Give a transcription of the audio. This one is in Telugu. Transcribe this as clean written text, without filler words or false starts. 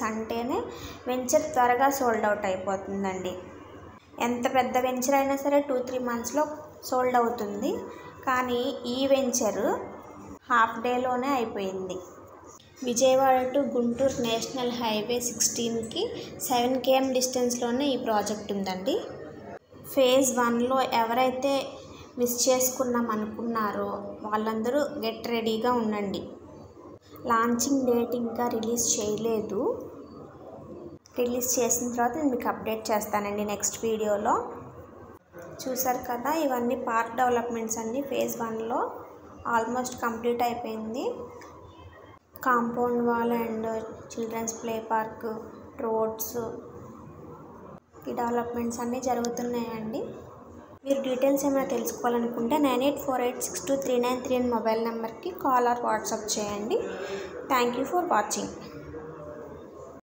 అంటేనే వెంచర్ త్వరగా సోల్డ్ అవుట్ అయిపోతుందండి. ఎంత పెద్ద వెంచర్ అయినా సరే 2-3 మంత్స్లో సోల్డ్ అవుతుంది. కానీ ఈ వెంచర్ హాఫ్ డేలోనే అయిపోయింది. Vijayawada to Guntur national highway 16కి 7 km డిస్టెన్స్లోనే ఈ ప్రాజెక్ట్ ఉందండి. ఫేజ్ 1లో ఎవరైతే మిస్ చేసుకున్నాం అనుకున్నారో వాళ్ళందరూ గెట్ రెడీగా ఉండండి. లాంచింగ్ డేట్ ఇంకా రిలీజ్ చేయలేదు. రిలీజ్ చేసిన తర్వాత నేను మీకు అప్డేట్ చేస్తానండి నెక్స్ట్ వీడియోలో. చూసారు కదా, ఇవన్నీ పార్క్ డెవలప్మెంట్స్ అండి. ఫేజ్ 1లో ఆల్మోస్ట్ కంప్లీట్ అయిపోయింది. Compound wall and children's play park, roads, ఈ డెవలప్మెంట్స్ అన్నీ జరుగుతున్నాయండి. మీరు డీటెయిల్స్ ఏమైనా తెలుసుకోవాలనుకుంటే 9848623939 మొబైల్ నెంబర్కి కాల్ ఆర్ వాట్సాప్ చేయండి. Thank you for watching.